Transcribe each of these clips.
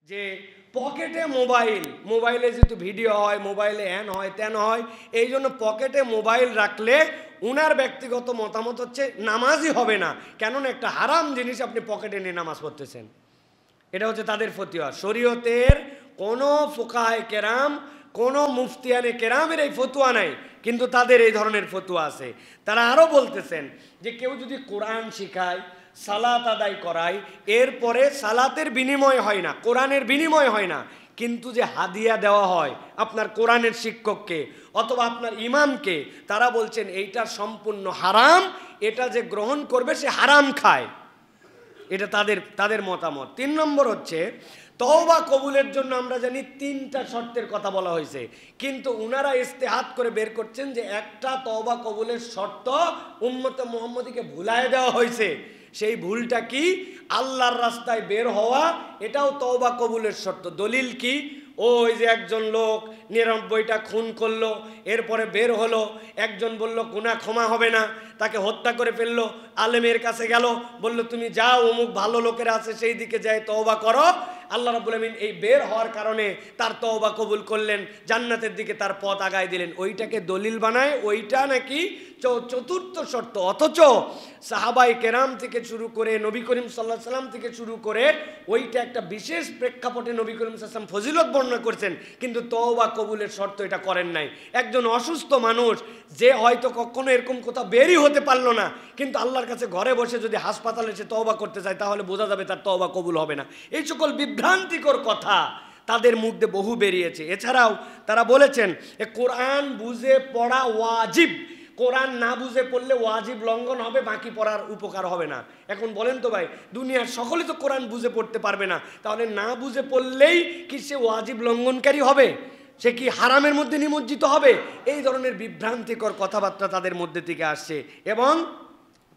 যে পকেটে মোবাইলে যেহেতু ভিডিও হয়, মোবাইলে হ্যান হয় তেন হয়, এই জন্য পকেটে মোবাইল রাখলে উনার ব্যক্তিগত মতামত হচ্ছে নামাজই হবে না, কেননা একটা হারাম জিনিস আপনি পকেটে নিয়ে নামাজ পড়তেছেন। এটা হচ্ছে তাদের ফতোয়া। শরীয়তের কোনো ফুকাহায়ে কেরাম, কোনো মুফতিয়ানে কেরামের এই ফতোয়া নাই, কিন্তু তাদের এই ধরনের ফতোয়া আছে। তারা আরও বলতেছেন যে কেউ যদি কোরআন শিখায়, সালাত আদায় করায়, এরপরে সালাতের বিনিময় হয় না, কোরআনের বিনিময় হয় না, কিন্তু যে হাদিয়া দেওয়া হয় আপনার কোরআনের শিক্ষককে অথবা আপনার ইমামকে, তারা বলছেন এইটা সম্পূর্ণ হারাম, এটা যে গ্রহণ করবে সে হারাম খায়। এটা তাদের মতামত। 3 নম্বর হচ্ছে তওবা কবুলের জন্য আমরা জানি 3টা শর্তের কথা বলা হয়েছে, কিন্তু উনারা ইস্তেহাত করে বের করছেন যে একটা তওবা কবুলের শর্ত উম্মতে মুহাম্মদীকে ভুলায় দেওয়া হয়েছে। সেই ভুলটা কি? আল্লাহর রাস্তায় বের হওয়া, এটাও তওবা কবুলের শর্ত। দলিল কি? ওই যে একজন লোক 99টা খুন করলো, এরপরে বের হলো, একজন বলল গুনাহ ক্ষমা হবে না, তাকে হত্যা করে ফেললো, আলেমের কাছে গেল, বলল তুমি যাও অমুক ভালো লোকেরা আছে সেই দিকে যায় তওবা করো। আল্লাহ রাব্বুল আমিন এই বের হওয়ার কারণে তার তওবা কবুল করলেন, জান্নাতের দিকে তার পথ আগায় দিলেন। ওইটাকে দলিল বানায়, ওইটা নাকি চতুর্থ শর্ত। অথচ সাহাবায়ে কেরাম থেকে শুরু করে নবী করিম সাল্লাল্লাহু আলাইহি সাল্লাম থেকে শুরু করে ওইটা একটা বিশেষ প্রেক্ষাপটে নবী করিম সাল্লাল্লাহু আলাইহি সাল্লাম ফজিলত বর্ণনা করছেন, কিন্তু তওবা কবুলের শর্ত এটা করেন নাই। একজন অসুস্থ মানুষ যে হয়তো কখনো এরকম কোথাও বেরই হতে পারলো না, কিন্তু আল্লাহর কাছে ঘরে বসে যদি হাসপাতালে সে তওবা করতে চায়, তাহলে বোঝা যাবে তার তওবা কবুল হবে না। এই সকল বিভ্রান্তিকর কথা তাদের মুখে বহু বেরিয়েছে। এছাড়াও তারা বলেছেন কোরআন বুঝে পড়া ওয়াজিব, কোরআন না বুঝে পড়লে ওয়াজিব লঙ্ঘন হবে, বাকি পড়ার উপকার হবে না। এখন বলেন তো ভাই, দুনিয়ার সকলেই তো কোরআন বুঝে পড়তে পারবে না, তাহলে না বুঝে পড়লেই কি সে ওয়াজিব লঙ্ঘনকারী হবে? সে কি হারামের মধ্যে নিমজ্জিত হবে? এই ধরনের বিভ্রান্তিকর কথাবার্তা তাদের মধ্যে থেকে আসছে। এবং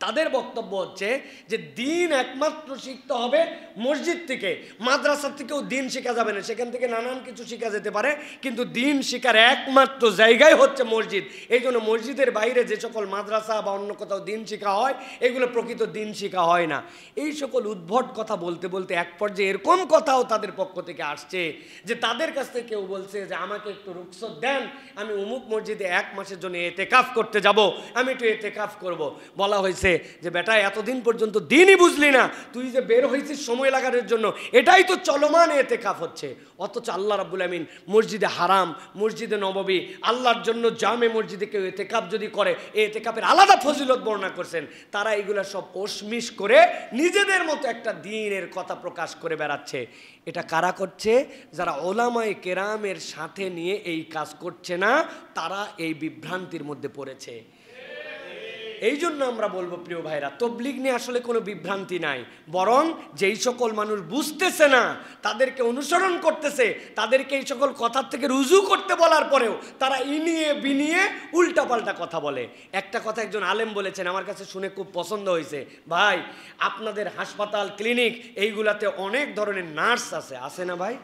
তাদের বক্তব্য হচ্ছে যে দিন একমাত্র শিখতে হবে মসজিদ থেকে, মাদ্রাসা থেকেও দিন শেখা যাবে না, সেখান থেকে নানান কিছু শেখা যেতে পারে, কিন্তু দিন শেখার একমাত্র জায়গায় হচ্ছে মসজিদ। এই জন্য মসজিদের বাইরে যে সকল মাদ্রাসা বা অন্য কোথাও দিন শেখা হয়, এগুলো প্রকৃত দিন শেখা হয় না। এই সকল উদ্ভট কথা বলতে বলতে এক পর্যায়ে এরকম কথাও তাদের পক্ষ থেকে আসছে যে তাদের কাছ থেকে কেউ বলছে যে আমাকে একটু রুখসত দেন, আমি অমুক মসজিদে 1 মাসের জন্য এতেকাফ করতে যাব, আমি একটু এতেকাফ করব। বলা হয়েছে যে বেটা এতদিন পর্যন্ত দিনই বুঝলি না, তুই যে বের হয়েছিস সময় লাগানোর জন্য, এটাই তো চলমান এতেকাফ হচ্ছে। অথচ আল্লাহ রাব্বুল আমিন মসজিদে হারাম, মসজিদে নববী, আল্লাহর জন্য জামে মসজিদে কেউ এতেকাফ যদি করে, এই এতেকাফের আলাদা ফজিলত বর্ণনা করছেন। তারা এগুলো সব ওশমিশ করে নিজেদের মতো একটা দ্বীনের কথা প্রকাশ করে বেড়াচ্ছে। এটা কারা করছে? যারা ওলামায়ে কেরামের সাথে নিয়ে এই কাজ করছে না, তারা এই বিভ্রান্তির মধ্যে পড়েছে। এই জন্য আমরা বলবো প্রিয় ভাইরা, তবলিগ নিয়ে আসলে কোনো বিভ্রান্তি নাই, বরং যেই সকল মানুষ বুঝতেছে না, তাদেরকে অনুসরণ করতেছে, তাদেরকে এই সকল কথার থেকে রুজু করতে বলার পরেও তারা ইনিয়ে বিনিয়ে উল্টাপাল্টা কথা বলে। একটা কথা একজন আলেম বলেছেন, আমার কাছে শুনে খুব পছন্দ হয়েছে। ভাই, আপনাদের হাসপাতাল, ক্লিনিক এইগুলাতে অনেক ধরনের নার্স আছে না ভাই?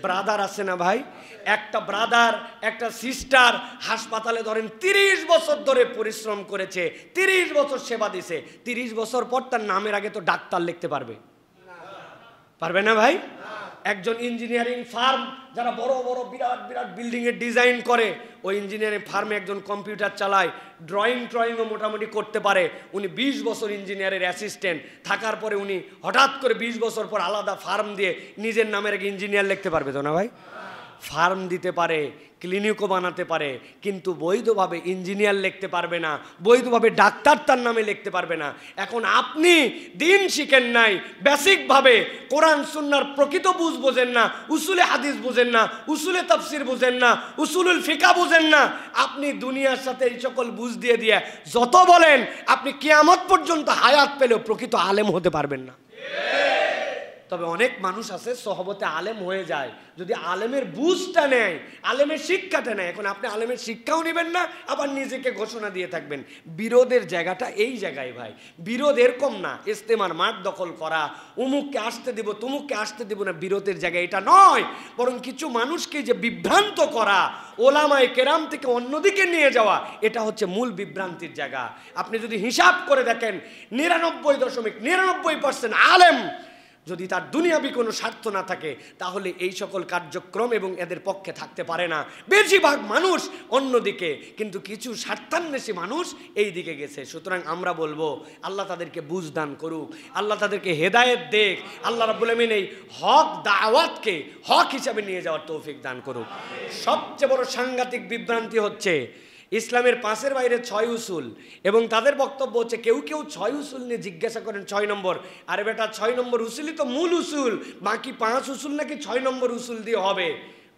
ব্রাদার আছে না ভাই? একটা ব্রাদার, একটা সিস্টার হাসপাতালে ধরেন 30 বছর ধরে পরিশ্রম করেছে, 30 বছর সেবা দিছে, 30 বছর পর তার নামের আগে তো ডাক্তার লিখতে পারবে না ভাই? একজন ইঞ্জিনিয়ারিং ফার্ম, যারা বড় বড় বিরাট বিরাট বিল্ডিংয়ের ডিজাইন করে, ওই ইঞ্জিনিয়ারিং ফার্মে একজন কম্পিউটার চালায়, ড্রয়িংও মোটামুটি করতে পারে। উনি 20 বছর ইঞ্জিনিয়ারের অ্যাসিস্ট্যান্ট থাকার পরে উনি হঠাৎ করে 20 বছর পর আলাদা ফার্ম দিয়ে নিজের নামের আগে ইঞ্জিনিয়ার লিখতে পারবে তো না ভাই? ফার্ম দিতে পারে, ক্লিনিকও বানাতে পারে, কিন্তু বৈধভাবে ইঞ্জিনিয়ার লিখতে পারবে না, বৈধভাবে ডাক্তার তার নামে লিখতে পারবে না। এখন আপনি দিন শিখেন নাই, বেসিকভাবে কোরআন সুন্নাহর প্রকৃত বুঝ বোঝেন না, উসুলে হাদিস বোঝেন না, উসুলে তাফসির বোঝেন না, উসুলুল ফিকা বোঝেন না, আপনি দুনিয়ার সাথে এই সকল বুঝ দিয়ে যত বলেন, আপনি কিয়ামত পর্যন্ত হায়াত পেলেও প্রকৃত আলেম হতে পারবেন না। তবে অনেক মানুষ আছে সহবতে আলেম হয়ে যায়, যদি আলেমের বুঝটা নেয়, আলেমের শিক্ষাটা নেয়। এখন আপনি আলেমের শিক্ষাও নেবেন না, আবার নিজেকে ঘোষণা দিয়ে থাকবেন। বিরোধের জায়গাটা এই জায়গায় ভাই। বিরোধ এরকম না ইস্তেমার মাঠ দখল করা, উমুককে আসতে দিব তুমুককে আসতে দিব না, বিরোধের জায়গা এটা নয়, বরং কিছু মানুষকে যে বিভ্রান্ত করা, ওলামায়ে কেরাম থেকে অন্যদিকে নিয়ে যাওয়া, এটা হচ্ছে মূল বিভ্রান্তির জায়গা। আপনি যদি হিসাব করে দেখেন 99.99% আলেম যদি তার দুনিয়াবি কোনো স্বার্থ না থাকে তাহলে এই সকল কার্যক্রম এবং এদের পক্ষে থাকতে পারে না। বেশিরভাগ মানুষ অন্যদিকে, কিন্তু কিছু স্বার্থান্বেষী মানুষ এই দিকে গেছে। সুতরাং আমরা বলবো আল্লাহ তাদেরকে বুঝ দান করুক, আল্লাহ তাদেরকে হেদায়েত দেখ, আল্লাহ রাব্বুল আমিন এই হক দাওয়াতকে হক হিসাবে নিয়ে যাওয়ার তৌফিক দান করুক। সবচেয়ে বড় সাংঘাতিক বিভ্রান্তি হচ্ছে ইসলামের 5-এর বাইরে 6 উসুল, এবং তাদের বক্তব্য হচ্ছে কেউ কেউ 6 উসুল নিয়ে জিজ্ঞাসা করেন 6 নম্বর। আরে বেটা, 6 নম্বর উসুলই তো মূল উসুল, বাকি 5 উসুল নাকি 6 নম্বর উসুল দিয়ে হবে?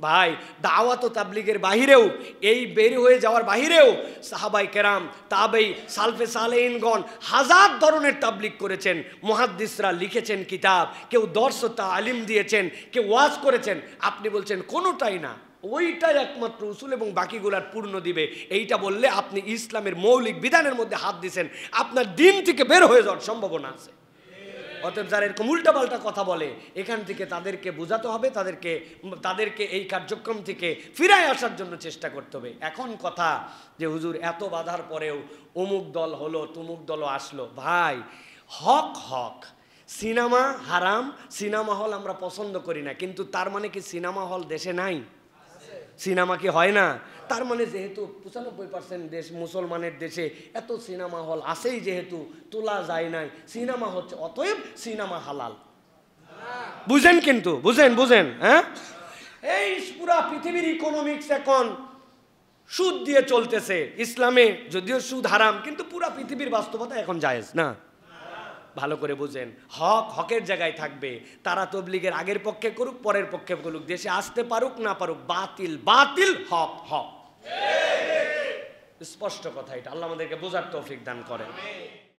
ভাই, দাওয়াত ও তাবলীগের বাহিরেও, এই বের হয়ে যাওয়ার বাহিরেও সাহাবাই কেরাম, তাবেই, সালফে সালেহিনগণ হাজার ধরনের তাবলীগ করেছেন। মুহাদ্দিসরা লিখেছেন কিতাব, কেউ দর্স ও তালিম দিয়েছেন, কেউ ওয়াজ করেছেন। আপনি বলছেন কোনোটাই না, ওইটাই একমাত্র উসুল এবং বাকিগুলার পূর্ণ দিবে। এইটা বললে আপনি ইসলামের মৌলিক বিধানের মধ্যে হাত দিয়েছেন, আপনার দিন থেকে বের হয়ে যাওয়ার সম্ভাবনা আছে। অতএব যারা এরকম উল্টাপাল্টা কথা বলে, এখান থেকে তাদেরকে বোঝাতে হবে, তাদেরকে এই কার্যক্রম থেকে ফিরায় আসার জন্য চেষ্টা করতে হবে। এখন কথা যে হুজুর এত বাধার পরেও অমুক দল হলো, তমুক দলও আসলো। ভাই, হক হক, সিনেমা হারাম, সিনেমা হল আমরা পছন্দ করি না, কিন্তু তার মানে কি সিনেমা হল দেশে নাই? সিনেমা কি হয় না? তার মানে যেহেতু 95% দেশ মুসলমানের দেশে, এত সিনেমা হল আছেই, যেহেতু তোলা যায় নাই, সিনেমা হচ্ছে, অতএব সিনেমা হালাল। বুঝেন? কিন্তু বুঝেন হ্যাঁ, এই পুরা পৃথিবীর ইকোনমিক্স এখন সুদ দিয়ে চলতেছে। ইসলামে যদিও সুদ হারাম, কিন্তু পুরা পৃথিবীর বাস্তবতা এখন জায়েজ না। ভালো করে বুঝেন, হক হকের জায়গায় থাকবে। তারা তবলিগের আগের পক্ষে করুক, পরের পক্ষে করুক, দেশে আসতে পারুক না পারুক, বাতিল বাতিল, হক হক। স্পষ্ট কথা এটা। আল্লাহ আমাদেরকে বোঝার তৌফিক দান করেন।